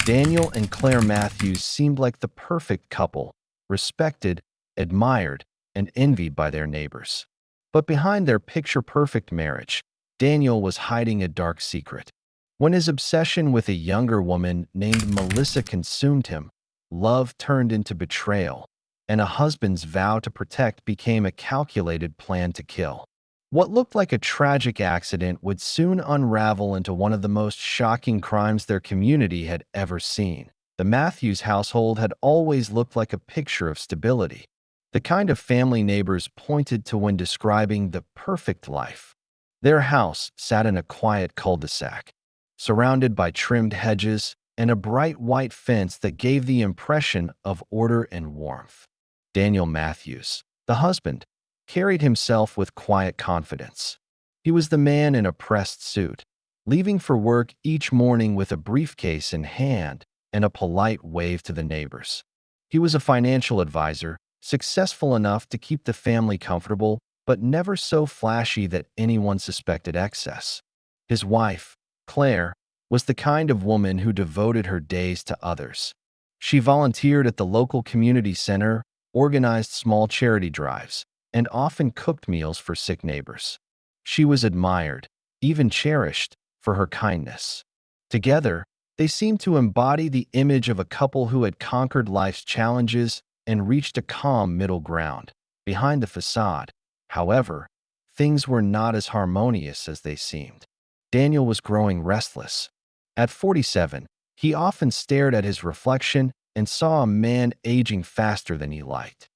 Daniel and Claire Matthews seemed like the perfect couple, respected, admired, and envied by their neighbors. But behind their picture-perfect marriage, Daniel was hiding a dark secret. When his obsession with a younger woman named Melissa consumed him, love turned into betrayal, and a husband's vow to protect became a calculated plan to kill. What looked like a tragic accident would soon unravel into one of the most shocking crimes their community had ever seen. The Matthews household had always looked like a picture of stability, the kind of family neighbors pointed to when describing the perfect life. Their house sat in a quiet cul-de-sac, surrounded by trimmed hedges and a bright white fence that gave the impression of order and warmth. Daniel Matthews, the husband, carried himself with quiet confidence. He was the man in a pressed suit, leaving for work each morning with a briefcase in hand and a polite wave to the neighbors. He was a financial advisor, successful enough to keep the family comfortable, but never so flashy that anyone suspected excess. His wife, Claire, was the kind of woman who devoted her days to others. She volunteered at the local community center, organized small charity drives, and often cooked meals for sick neighbors. She was admired, even cherished, for her kindness. Together, they seemed to embody the image of a couple who had conquered life's challenges and reached a calm middle ground. Behind the facade, however, things were not as harmonious as they seemed. Daniel was growing restless. At 47, he often stared at his reflection and saw a man aging faster than he liked.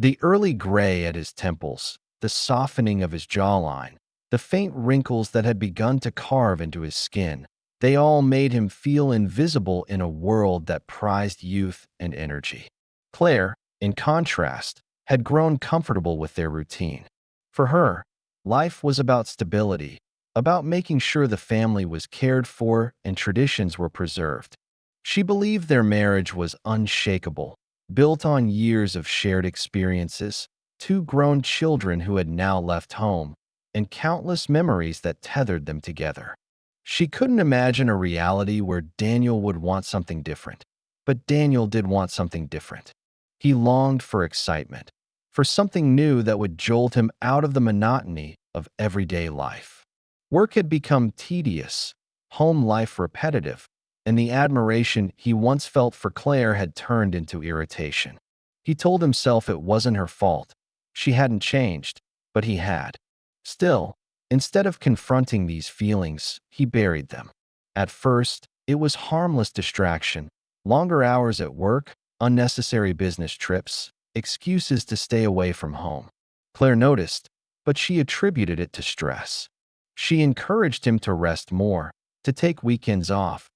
The early gray at his temples, the softening of his jawline, the faint wrinkles that had begun to carve into his skin, they all made him feel invisible in a world that prized youth and energy. Claire, in contrast, had grown comfortable with their routine. For her, life was about stability, about making sure the family was cared for and traditions were preserved. She believed their marriage was unshakable, built on years of shared experiences, two grown children who had now left home, and countless memories that tethered them together. She couldn't imagine a reality where Daniel would want something different. But Daniel did want something different. He longed for excitement, for something new that would jolt him out of the monotony of everyday life. Work had become tedious, home life repetitive, and the admiration he once felt for Claire had turned into irritation. He told himself it wasn't her fault. She hadn't changed, but he had. Still, instead of confronting these feelings, he buried them. At first, it was harmless distraction, longer hours at work, unnecessary business trips, excuses to stay away from home. Claire noticed, but she attributed it to stress. She encouraged him to rest more, to take weekends off,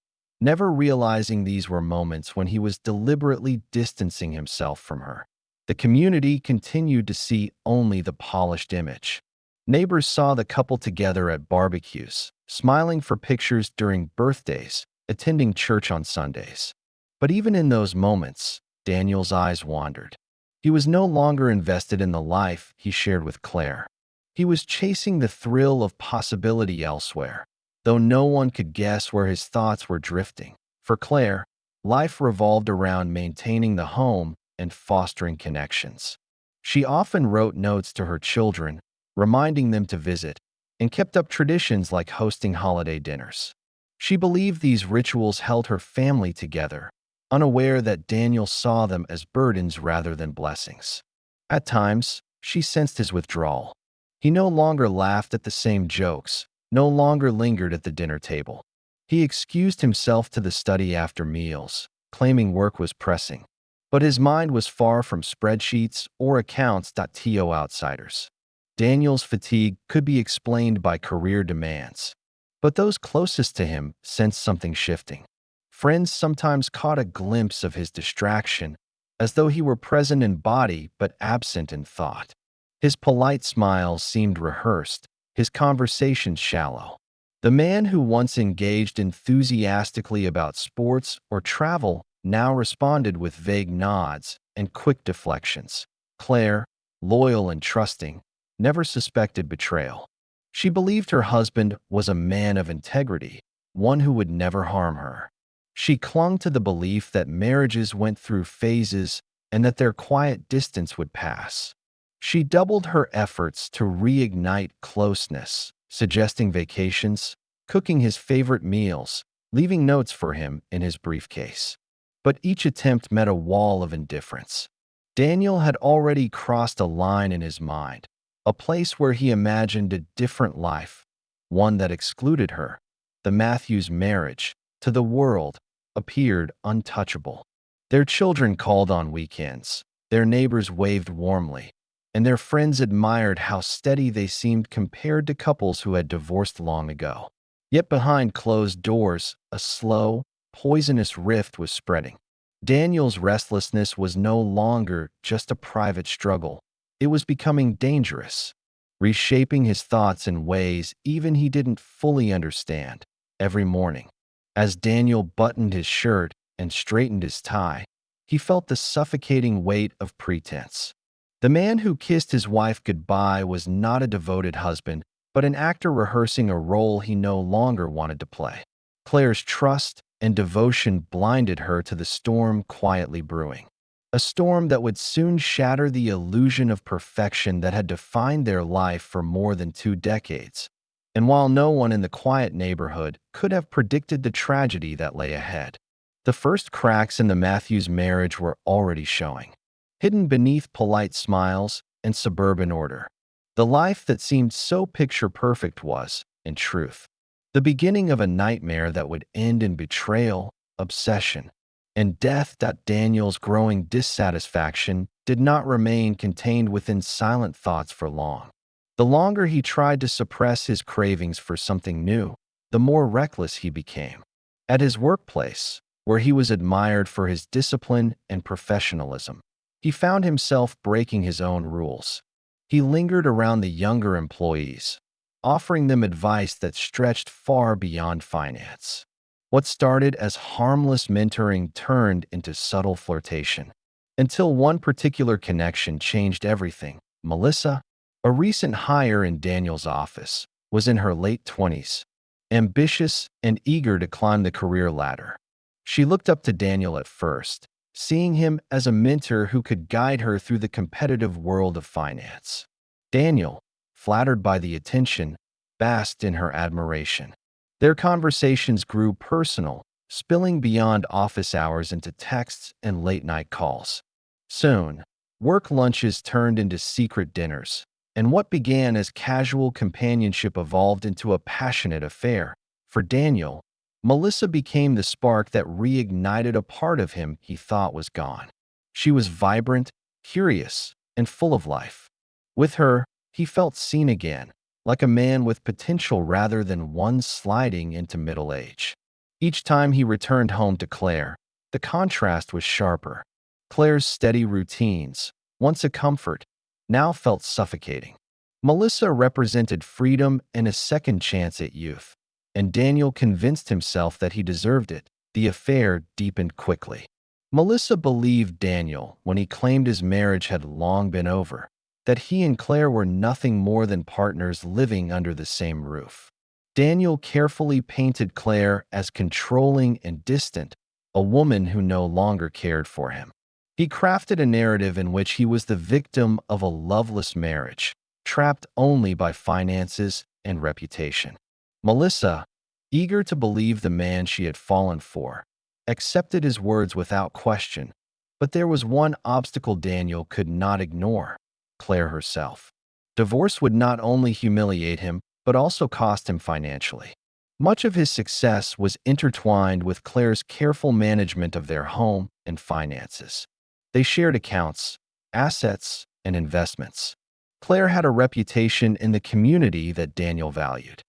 never realizing these were moments when he was deliberately distancing himself from her. The community continued to see only the polished image. Neighbors saw the couple together at barbecues, smiling for pictures during birthdays, attending church on Sundays. But even in those moments, Daniel's eyes wandered. He was no longer invested in the life he shared with Claire. He was chasing the thrill of possibility elsewhere, though no one could guess where his thoughts were drifting. For Claire, life revolved around maintaining the home and fostering connections. She often wrote notes to her children, reminding them to visit, and kept up traditions like hosting holiday dinners. She believed these rituals held her family together, unaware that Daniel saw them as burdens rather than blessings. At times, she sensed his withdrawal. He no longer laughed at the same jokes, no longer lingered at the dinner table. He excused himself to the study after meals, claiming work was pressing. But his mind was far from spreadsheets or accounts.to outsiders. Daniel's fatigue could be explained by career demands, but those closest to him sensed something shifting. Friends sometimes caught a glimpse of his distraction, as though he were present in body but absent in thought. His polite smiles seemed rehearsed, his conversations shallow. The man who once engaged enthusiastically about sports or travel now responded with vague nods and quick deflections. Claire, loyal and trusting, never suspected betrayal. She believed her husband was a man of integrity, one who would never harm her. She clung to the belief that marriages went through phases and that their quiet distance would pass. She doubled her efforts to reignite closeness, suggesting vacations, cooking his favorite meals, leaving notes for him in his briefcase. But each attempt met a wall of indifference. Daniel had already crossed a line in his mind, a place where he imagined a different life, one that excluded her. The Matthews marriage, to the world, appeared untouchable. Their children called on weekends, their neighbors waved warmly, and their friends admired how steady they seemed compared to couples who had divorced long ago. Yet behind closed doors, a slow, poisonous rift was spreading. Daniel's restlessness was no longer just a private struggle. It was becoming dangerous, reshaping his thoughts in ways even he didn't fully understand. Every morning, as Daniel buttoned his shirt and straightened his tie, he felt the suffocating weight of pretense. The man who kissed his wife goodbye was not a devoted husband, but an actor rehearsing a role he no longer wanted to play. Claire's trust and devotion blinded her to the storm quietly brewing, a storm that would soon shatter the illusion of perfection that had defined their life for more than 2 decades. And while no one in the quiet neighborhood could have predicted the tragedy that lay ahead, the first cracks in the Matthews marriage were already showing, hidden beneath polite smiles and suburban order. The life that seemed so picture-perfect was, in truth, the beginning of a nightmare that would end in betrayal, obsession, and death. Daniel's growing dissatisfaction did not remain contained within silent thoughts for long. The longer he tried to suppress his cravings for something new, the more reckless he became. At his workplace, where he was admired for his discipline and professionalism, he found himself breaking his own rules. He lingered around the younger employees, offering them advice that stretched far beyond finance. What started as harmless mentoring turned into subtle flirtation, until one particular connection changed everything. Melissa, a recent hire in Daniel's office, was in her late 20s, ambitious and eager to climb the career ladder. She looked up to Daniel at first, seeing him as a mentor who could guide her through the competitive world of finance. Daniel, flattered by the attention, basked in her admiration. Their conversations grew personal, spilling beyond office hours into texts and late-night calls. Soon, work lunches turned into secret dinners, and what began as casual companionship evolved into a passionate affair. For Daniel, Melissa became the spark that reignited a part of him he thought was gone. She was vibrant, curious, and full of life. With her, he felt seen again, like a man with potential rather than one sliding into middle age. Each time he returned home to Claire, the contrast was sharper. Claire's steady routines, once a comfort, now felt suffocating. Melissa represented freedom and a second chance at youth, and Daniel convinced himself that he deserved it. The affair deepened quickly. Melissa believed Daniel when he claimed his marriage had long been over, that he and Claire were nothing more than partners living under the same roof. Daniel carefully painted Claire as controlling and distant, a woman who no longer cared for him. He crafted a narrative in which he was the victim of a loveless marriage, trapped only by finances and reputation. Melissa, eager to believe the man she had fallen for, accepted his words without question. But there was one obstacle Daniel could not ignore: Claire herself. Divorce would not only humiliate him, but also cost him financially. Much of his success was intertwined with Claire's careful management of their home and finances. They shared accounts, assets, and investments. Claire had a reputation in the community that Daniel valued.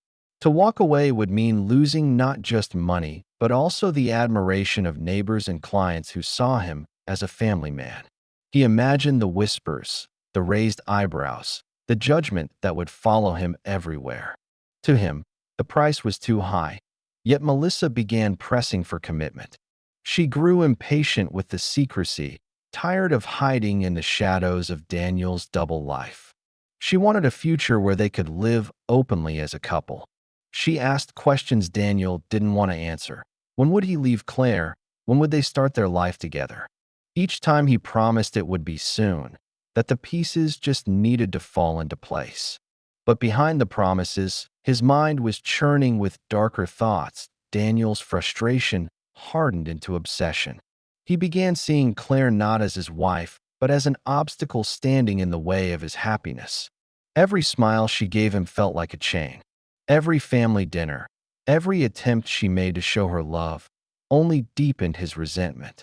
To walk away would mean losing not just money, but also the admiration of neighbors and clients who saw him as a family man. He imagined the whispers, the raised eyebrows, the judgment that would follow him everywhere. To him, the price was too high, yet Melissa began pressing for commitment. She grew impatient with the secrecy, tired of hiding in the shadows of Daniel's double life. She wanted a future where they could live openly as a couple. She asked questions Daniel didn't want to answer, When would he leave Claire? When would they start their life together? Each time he promised it would be soon, that the pieces just needed to fall into place. But behind the promises, his mind was churning with darker thoughts. Daniel's frustration hardened into obsession. He began seeing Claire not as his wife, but as an obstacle standing in the way of his happiness. Every smile she gave him felt like a chain. Every family dinner, every attempt she made to show her love, only deepened his resentment.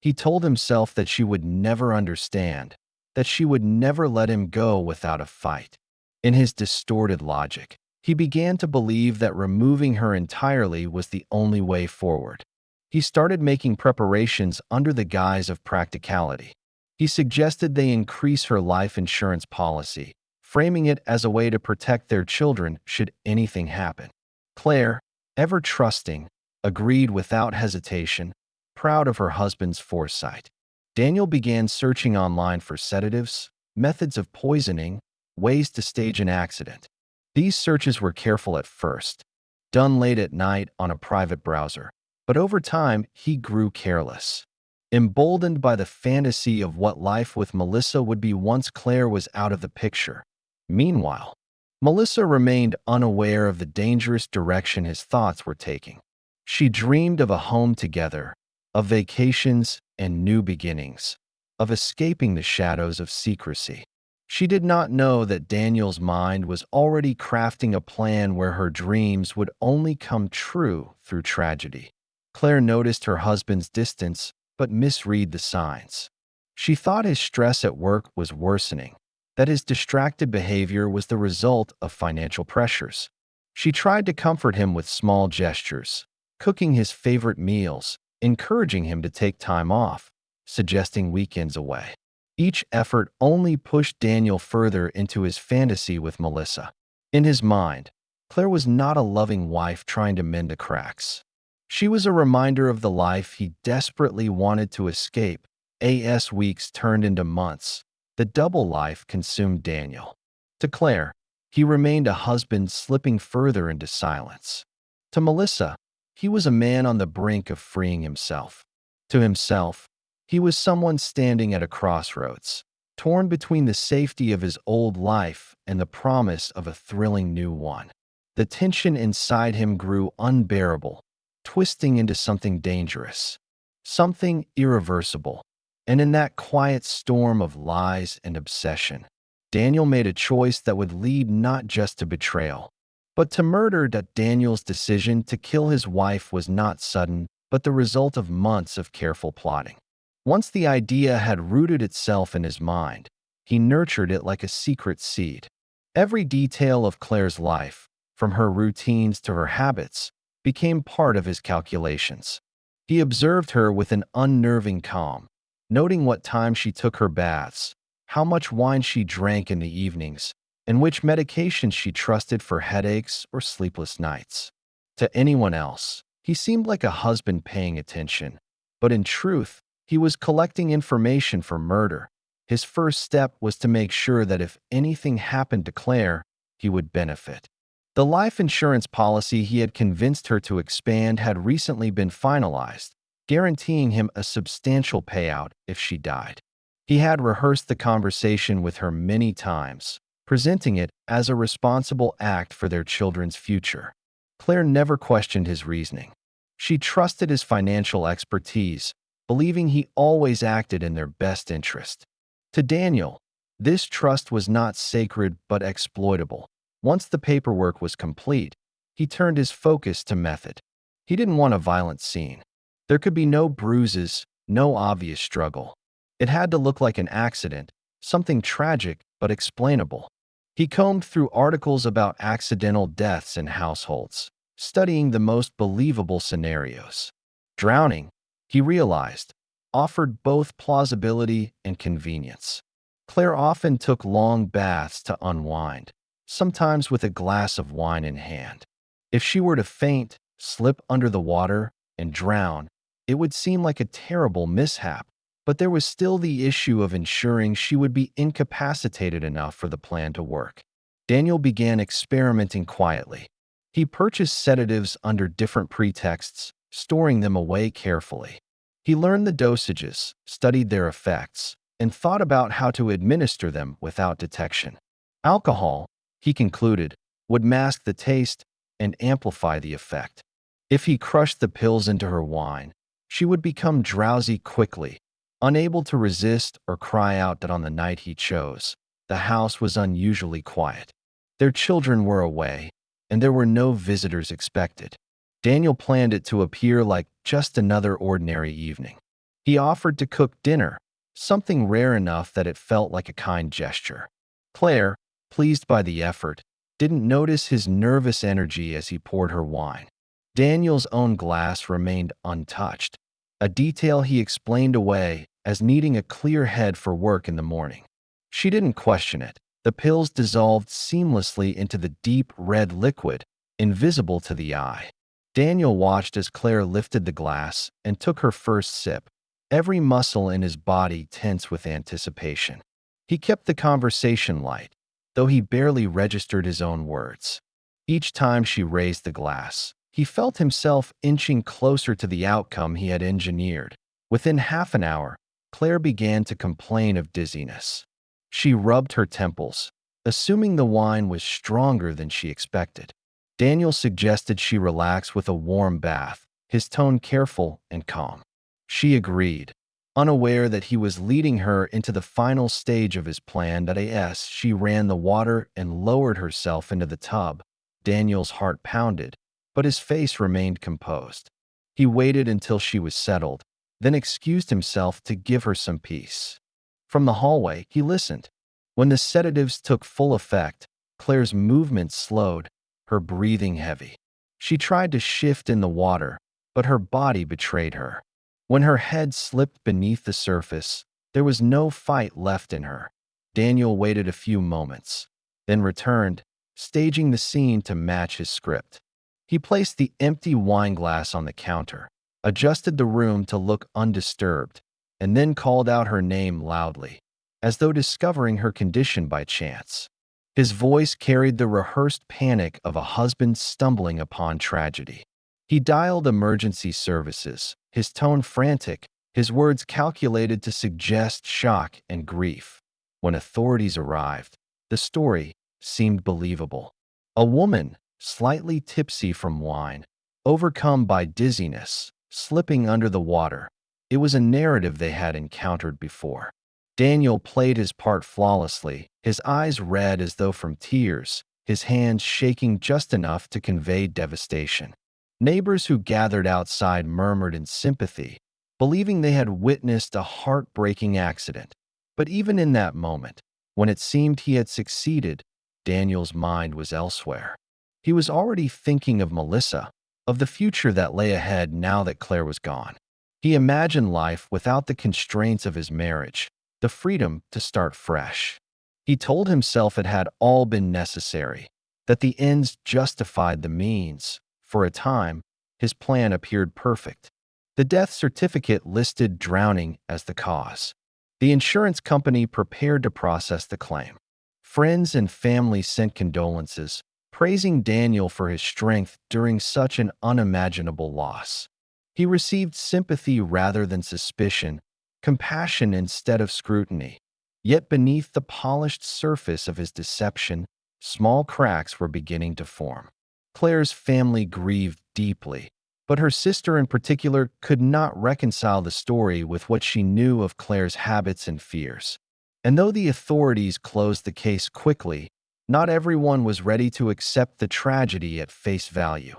He told himself that she would never understand, that she would never let him go without a fight. In his distorted logic, he began to believe that removing her entirely was the only way forward. He started making preparations under the guise of practicality. He suggested they increase her life insurance policy, framing it as a way to protect their children should anything happen. Claire, ever trusting, agreed without hesitation, proud of her husband's foresight. Daniel began searching online for sedatives, methods of poisoning, ways to stage an accident. These searches were careful at first, done late at night on a private browser, but over time he grew careless. Emboldened by the fantasy of what life with Melissa would be once Claire was out of the picture. Meanwhile, Melissa remained unaware of the dangerous direction his thoughts were taking. She dreamed of a home together, of vacations and new beginnings, of escaping the shadows of secrecy. She did not know that Daniel's mind was already crafting a plan where her dreams would only come true through tragedy. Claire noticed her husband's distance, but misread the signs. She thought his stress at work was worsening, that his distracted behavior was the result of financial pressures. She tried to comfort him with small gestures, cooking his favorite meals, encouraging him to take time off, suggesting weekends away. Each effort only pushed Daniel further into his fantasy with Melissa. In his mind, Claire was not a loving wife trying to mend the cracks. She was a reminder of the life he desperately wanted to escape. As weeks turned into months, the double life consumed Daniel. To Claire, he remained a husband slipping further into silence. To Melissa, he was a man on the brink of freeing himself. To himself, he was someone standing at a crossroads, torn between the safety of his old life and the promise of a thrilling new one. The tension inside him grew unbearable, twisting into something dangerous, something irreversible. And in that quiet storm of lies and obsession, Daniel made a choice that would lead not just to betrayal, but to murder. Daniel's decision to kill his wife was not sudden, but the result of months of careful plotting. Once the idea had rooted itself in his mind, he nurtured it like a secret seed. Every detail of Claire's life, from her routines to her habits, became part of his calculations. He observed her with an unnerving calm, noting what time she took her baths, how much wine she drank in the evenings, and which medications she trusted for headaches or sleepless nights. To anyone else, he seemed like a husband paying attention, but in truth, he was collecting information for murder. His first step was to make sure that if anything happened to Claire, he would benefit. The life insurance policy he had convinced her to expand had recently been finalized, guaranteeing him a substantial payout if she died. He had rehearsed the conversation with her many times, presenting it as a responsible act for their children's future. Claire never questioned his reasoning. She trusted his financial expertise, believing he always acted in their best interest. To Daniel, this trust was not sacred but exploitable. Once the paperwork was complete, he turned his focus to method. He didn't want a violent scene. There could be no bruises, no obvious struggle. It had to look like an accident, something tragic but explainable. He combed through articles about accidental deaths in households, studying the most believable scenarios. Drowning, he realized, offered both plausibility and convenience. Claire often took long baths to unwind, sometimes with a glass of wine in hand. If she were to faint, slip under the water, and drown, it would seem like a terrible mishap, but there was still the issue of ensuring she would be incapacitated enough for the plan to work. Daniel began experimenting quietly. He purchased sedatives under different pretexts, storing them away carefully. He learned the dosages, studied their effects, and thought about how to administer them without detection. Alcohol, he concluded, would mask the taste and amplify the effect. If he crushed the pills into her wine, she would become drowsy quickly, unable to resist or cry out that on the night he chose, the house was unusually quiet. Their children were away, and there were no visitors expected. Daniel planned it to appear like just another ordinary evening. He offered to cook dinner, something rare enough that it felt like a kind gesture. Claire, pleased by the effort, didn't notice his nervous energy as he poured her wine. Daniel's own glass remained untouched, a detail he explained away as needing a clear head for work in the morning. She didn't question it. The pills dissolved seamlessly into the deep red liquid, invisible to the eye. Daniel watched as Claire lifted the glass and took her first sip, every muscle in his body tense with anticipation. He kept the conversation light, though he barely registered his own words. Each time she raised the glass, he felt himself inching closer to the outcome he had engineered. Within half an hour, Claire began to complain of dizziness. She rubbed her temples, assuming the wine was stronger than she expected. Daniel suggested she relax with a warm bath, his tone careful and calm. She agreed, unaware that he was leading her into the final stage of his plan. As she ran the water and lowered herself into the tub, Daniel's heart pounded, but his face remained composed. He waited until she was settled, then excused himself to give her some peace. From the hallway, he listened. When the sedatives took full effect, Claire's movements slowed, her breathing heavy. She tried to shift in the water, but her body betrayed her. When her head slipped beneath the surface, there was no fight left in her. Daniel waited a few moments, then returned, staging the scene to match his script. He placed the empty wine glass on the counter, adjusted the room to look undisturbed, and then called out her name loudly, as though discovering her condition by chance. His voice carried the rehearsed panic of a husband stumbling upon tragedy. He dialed emergency services, his tone frantic, his words calculated to suggest shock and grief. When authorities arrived, the story seemed believable. A woman, slightly tipsy from wine, overcome by dizziness, slipping under the water. It was a narrative they had encountered before. Daniel played his part flawlessly, his eyes red as though from tears, his hands shaking just enough to convey devastation. Neighbors who gathered outside murmured in sympathy, believing they had witnessed a heartbreaking accident. But even in that moment, when it seemed he had succeeded, Daniel's mind was elsewhere. He was already thinking of Melissa, of the future that lay ahead now that Claire was gone. He imagined life without the constraints of his marriage, the freedom to start fresh. He told himself it had all been necessary, that the ends justified the means. For a time, his plan appeared perfect. The death certificate listed drowning as the cause. The insurance company prepared to process the claim. Friends and family sent condolences, praising Daniel for his strength during such an unimaginable loss. He received sympathy rather than suspicion, compassion instead of scrutiny. Yet beneath the polished surface of his deception, small cracks were beginning to form. Claire's family grieved deeply, but her sister in particular could not reconcile the story with what she knew of Claire's habits and fears. And though the authorities closed the case quickly, not everyone was ready to accept the tragedy at face value.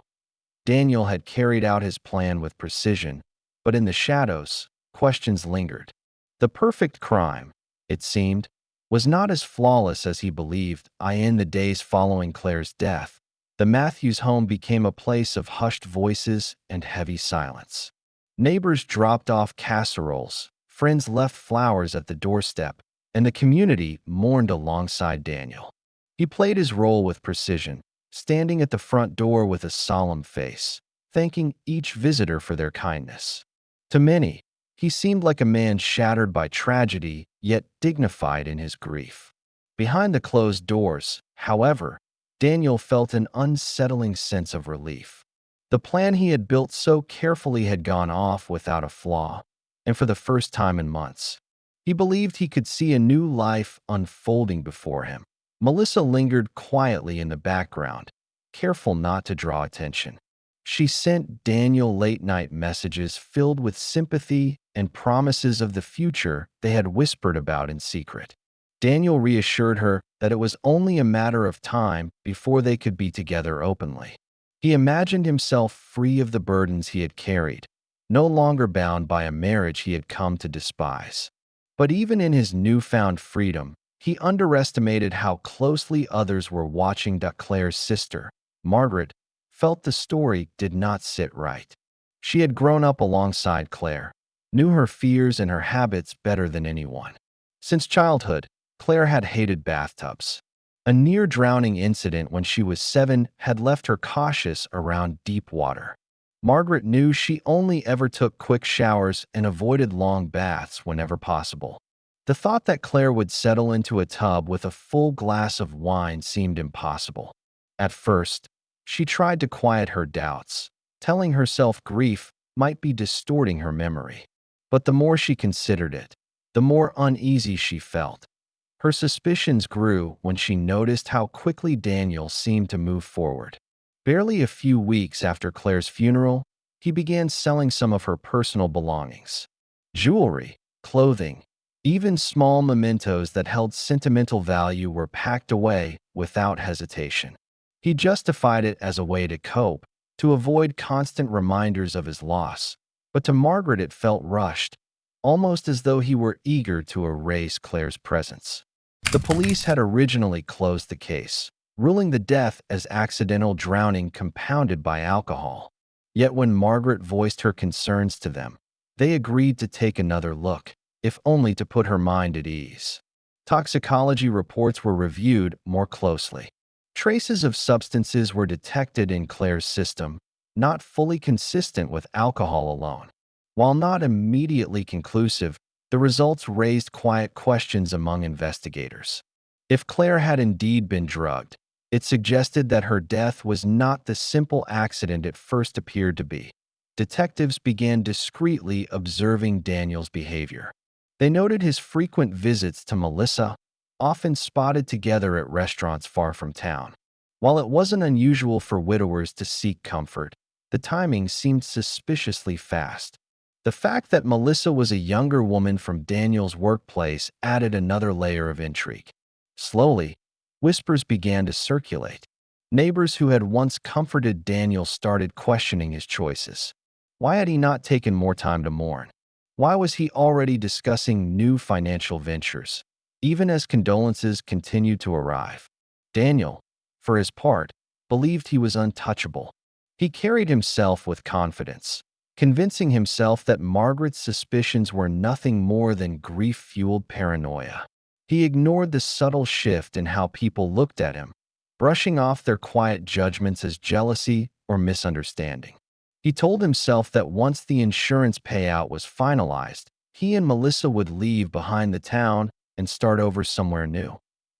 Daniel had carried out his plan with precision, but in the shadows, questions lingered. The perfect crime, it seemed, was not as flawless as he believed. In the days following Claire's death, the Matthews home became a place of hushed voices and heavy silence. Neighbors dropped off casseroles, friends left flowers at the doorstep, and the community mourned alongside Daniel. He played his role with precision, standing at the front door with a solemn face, thanking each visitor for their kindness. To many, he seemed like a man shattered by tragedy, yet dignified in his grief. Behind the closed doors, however, Daniel felt an unsettling sense of relief. The plan he had built so carefully had gone off without a flaw, and for the first time in months, he believed he could see a new life unfolding before him. Melissa lingered quietly in the background, careful not to draw attention. She sent Daniel late-night messages filled with sympathy and promises of the future they had whispered about in secret. Daniel reassured her that it was only a matter of time before they could be together openly. He imagined himself free of the burdens he had carried, no longer bound by a marriage he had come to despise. But even in his newfound freedom, he underestimated how closely others were watching. Claire's sister, Margaret, felt the story did not sit right. She had grown up alongside Claire, knew her fears and her habits better than anyone. Since childhood, Claire had hated bathtubs. A near-drowning incident when she was 7 had left her cautious around deep water. Margaret knew she only ever took quick showers and avoided long baths whenever possible. The thought that Claire would settle into a tub with a full glass of wine seemed impossible. At first, she tried to quiet her doubts, telling herself grief might be distorting her memory. But the more she considered it, the more uneasy she felt. Her suspicions grew when she noticed how quickly Daniel seemed to move forward. Barely a few weeks after Claire's funeral, he began selling some of her personal belongings. Jewelry, clothing, even small mementos that held sentimental value were packed away without hesitation. He justified it as a way to cope, to avoid constant reminders of his loss. But to Margaret it felt rushed, almost as though he were eager to erase Claire's presence. The police had originally closed the case, ruling the death as accidental drowning compounded by alcohol. Yet when Margaret voiced her concerns to them, they agreed to take another look, if only to put her mind at ease. Toxicology reports were reviewed more closely. Traces of substances were detected in Claire's system, not fully consistent with alcohol alone. While not immediately conclusive, the results raised quiet questions among investigators. If Claire had indeed been drugged, it suggested that her death was not the simple accident it first appeared to be. Detectives began discreetly observing Daniel's behavior. They noted his frequent visits to Melissa, often spotted together at restaurants far from town. While it wasn't unusual for widowers to seek comfort, the timing seemed suspiciously fast. The fact that Melissa was a younger woman from Daniel's workplace added another layer of intrigue. Slowly, whispers began to circulate. Neighbors who had once comforted Daniel started questioning his choices. Why had he not taken more time to mourn? Why was he already discussing new financial ventures, even as condolences continued to arrive? Daniel, for his part, believed he was untouchable. He carried himself with confidence, convincing himself that Margaret's suspicions were nothing more than grief-fueled paranoia. He ignored the subtle shift in how people looked at him, brushing off their quiet judgments as jealousy or misunderstanding. He told himself that once the insurance payout was finalized, he and Melissa would leave behind the town and start over somewhere new.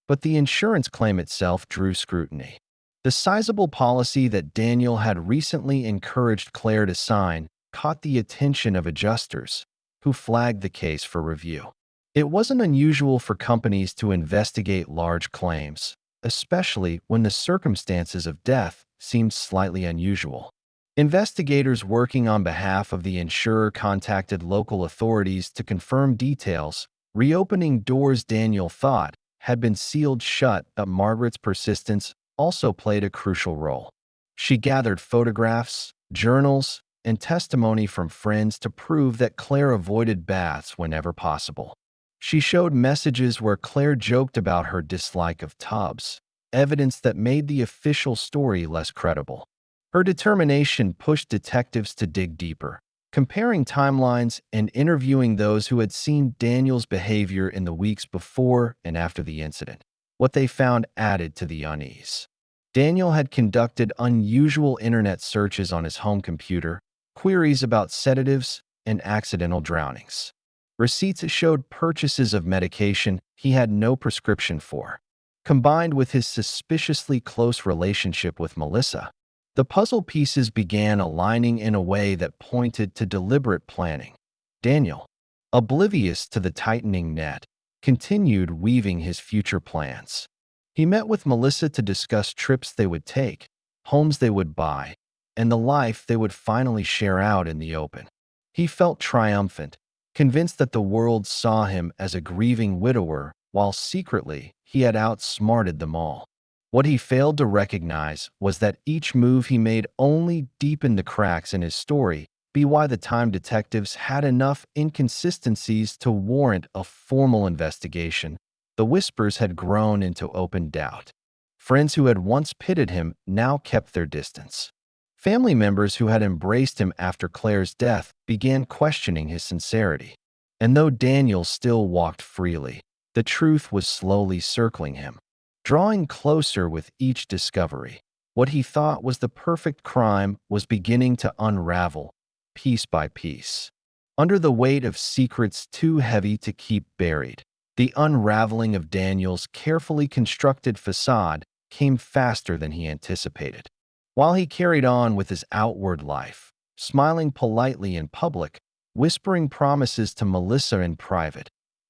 But the insurance claim itself drew scrutiny. The sizable policy that Daniel had recently encouraged Claire to sign caught the attention of adjusters, who flagged the case for review. It wasn't unusual for companies to investigate large claims, especially when the circumstances of death seemed slightly unusual. Investigators working on behalf of the insurer contacted local authorities to confirm details, reopening doors Daniel thought had been sealed shut. But Margaret's persistence also played a crucial role. She gathered photographs, journals, and testimony from friends to prove that Claire avoided baths whenever possible. She showed messages where Claire joked about her dislike of tubs, evidence that made the official story less credible. Her determination pushed detectives to dig deeper, comparing timelines and interviewing those who had seen Daniel's behavior in the weeks before and after the incident. What they found added to the unease. Daniel had conducted unusual internet searches on his home computer, queries about sedatives and accidental drownings. Receipts showed purchases of medication he had no prescription for. Combined with his suspiciously close relationship with Melissa, The puzzle pieces began aligning in a way that pointed to deliberate planning. Daniel, oblivious to the tightening net, continued weaving his future plans. He met with Melissa to discuss trips they would take, homes they would buy, and the life they would finally share out in the open. He felt triumphant, convinced that the world saw him as a grieving widower, while secretly he had outsmarted them all. What he failed to recognize was that each move he made only deepened the cracks in his story. By the time detectives had enough inconsistencies to warrant a formal investigation, the whispers had grown into open doubt. Friends who had once pitted him now kept their distance. Family members who had embraced him after Claire's death began questioning his sincerity. And though Daniel still walked freely, the truth was slowly circling him, drawing closer with each discovery. What he thought was the perfect crime was beginning to unravel, piece by piece. Under the weight of secrets too heavy to keep buried, the unraveling of Daniel's carefully constructed facade came faster than he anticipated. While he carried on with his outward life, smiling politely in public, whispering promises to Melissa in private,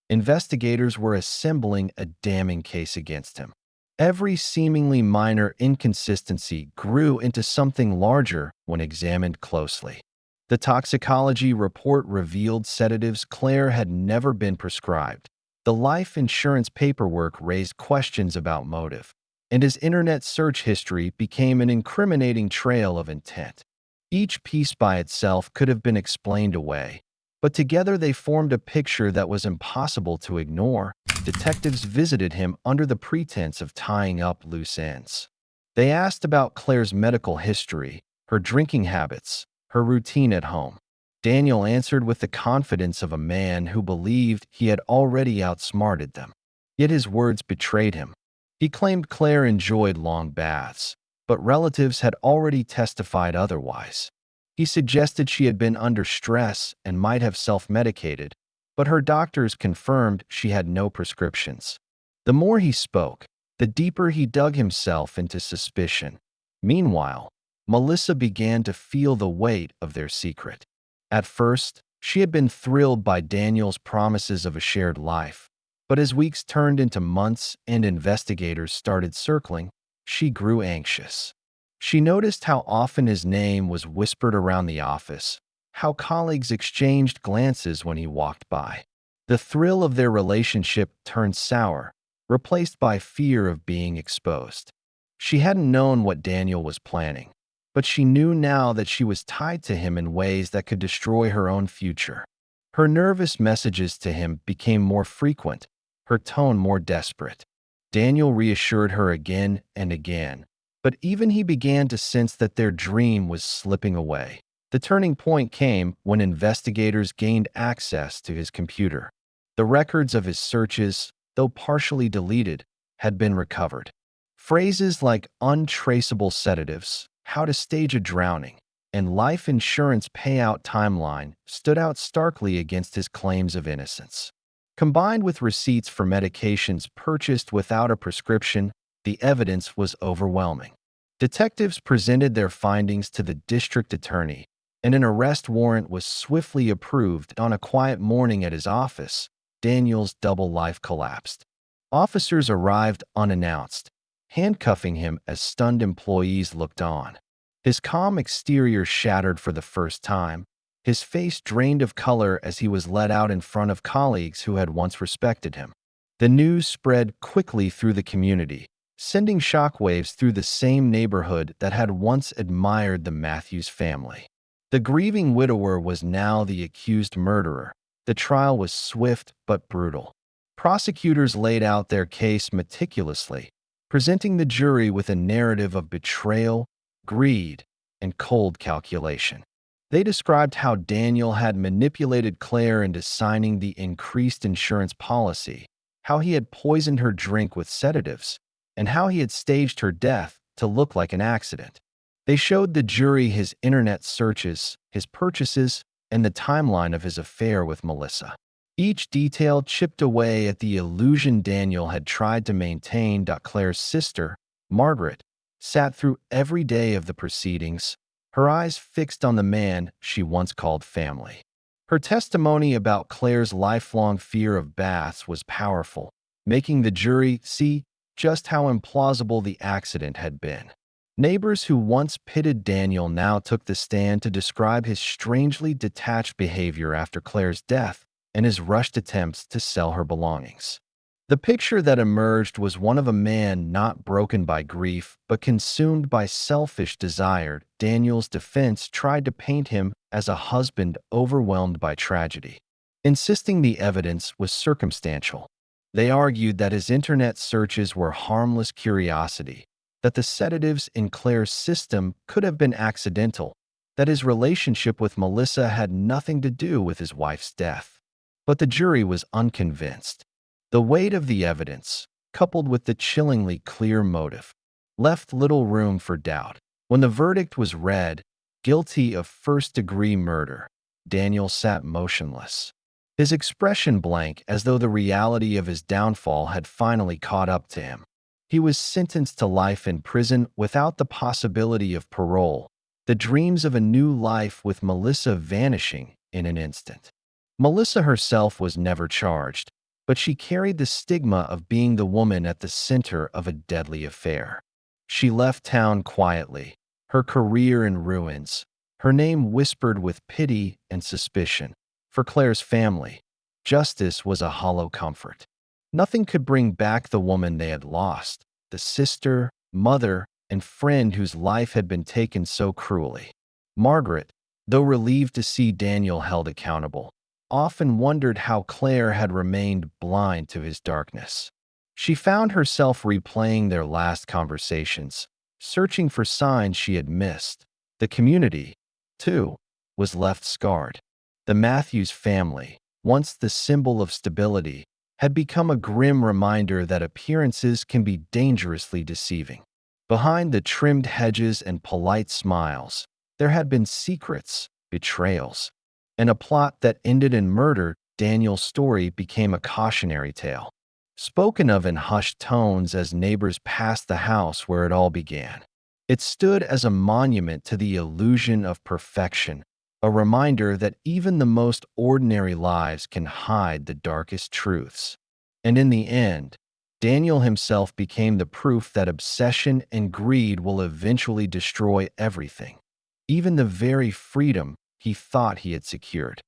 investigators were assembling a damning case against him. Every seemingly minor inconsistency grew into something larger when examined closely. The toxicology report revealed sedatives Claire had never been prescribed. The life insurance paperwork raised questions about motive, and his internet search history became an incriminating trail of intent. Each piece by itself could have been explained away, but together they formed a picture that was impossible to ignore. Detectives visited him under the pretense of tying up loose ends. They asked about Claire's medical history, her drinking habits, her routine at home. Daniel answered with the confidence of a man who believed he had already outsmarted them. Yet his words betrayed him. He claimed Claire enjoyed long baths, but relatives had already testified otherwise. He suggested she had been under stress and might have self-medicated, but her doctors confirmed she had no prescriptions. The more he spoke, the deeper he dug himself into suspicion. Meanwhile, Melissa began to feel the weight of their secret. At first, she had been thrilled by Daniel's promises of a shared life, but as weeks turned into months and investigators started circling, she grew anxious. She noticed how often his name was whispered around the office, how colleagues exchanged glances when he walked by. The thrill of their relationship turned sour, replaced by fear of being exposed. She hadn't known what Daniel was planning, but she knew now that she was tied to him in ways that could destroy her own future. Her nervous messages to him became more frequent, her tone more desperate. Daniel reassured her again and again, but even he began to sense that their dream was slipping away. The turning point came when investigators gained access to his computer. The records of his searches, though partially deleted, had been recovered. Phrases like untraceable sedatives, how to stage a drowning, and life insurance payout timeline stood out starkly against his claims of innocence. Combined with receipts for medications purchased without a prescription, the evidence was overwhelming. Detectives presented their findings to the district attorney, and an arrest warrant was swiftly approved. On a quiet morning at his office, Daniel's double life collapsed. Officers arrived unannounced, handcuffing him as stunned employees looked on. His calm exterior shattered for the first time, his face drained of color as he was led out in front of colleagues who had once respected him. The news spread quickly through the community, sending shockwaves through the same neighborhood that had once admired the Matthews family. The grieving widower was now the accused murderer. The trial was swift but brutal. Prosecutors laid out their case meticulously, presenting the jury with a narrative of betrayal, greed, and cold calculation. They described how Daniel had manipulated Claire into signing the increased insurance policy, how he had poisoned her drink with sedatives, and how he had staged her death to look like an accident. They showed the jury his internet searches, his purchases, and the timeline of his affair with Melissa. Each detail chipped away at the illusion Daniel had tried to maintain. Claire's sister, Margaret, sat through every day of the proceedings, her eyes fixed on the man she once called family. Her testimony about Claire's lifelong fear of baths was powerful, making the jury see just how implausible the accident had been. Neighbors who once pitied Daniel now took the stand to describe his strangely detached behavior after Claire's death and his rushed attempts to sell her belongings. The picture that emerged was one of a man not broken by grief, but consumed by selfish desire. Daniel's defense tried to paint him as a husband overwhelmed by tragedy, insisting the evidence was circumstantial. They argued that his internet searches were harmless curiosity, that the sedatives in Claire's system could have been accidental, that his relationship with Melissa had nothing to do with his wife's death. But the jury was unconvinced. The weight of the evidence, coupled with the chillingly clear motive, left little room for doubt. When the verdict was read, guilty of first-degree murder, Daniel sat motionless, his expression blank as though the reality of his downfall had finally caught up to him. He was sentenced to life in prison without the possibility of parole, the dreams of a new life with Melissa vanishing in an instant. Melissa herself was never charged, but she carried the stigma of being the woman at the center of a deadly affair. She left town quietly, her career in ruins, her name whispered with pity and suspicion. For Claire's family, justice was a hollow comfort. Nothing could bring back the woman they had lost, the sister, mother, and friend whose life had been taken so cruelly. Margaret, though relieved to see Daniel held accountable, often wondered how Claire had remained blind to his darkness. She found herself replaying their last conversations, searching for signs she had missed. The community, too, was left scarred. The Matthews family, once the symbol of stability, had become a grim reminder that appearances can be dangerously deceiving. Behind the trimmed hedges and polite smiles, there had been secrets, betrayals, and a plot that ended in murder. Daniel's story became a cautionary tale, spoken of in hushed tones as neighbors passed the house where it all began. It stood as a monument to the illusion of perfection, a reminder that even the most ordinary lives can hide the darkest truths. And in the end, Daniel himself became the proof that obsession and greed will eventually destroy everything, even the very freedom he thought he had secured.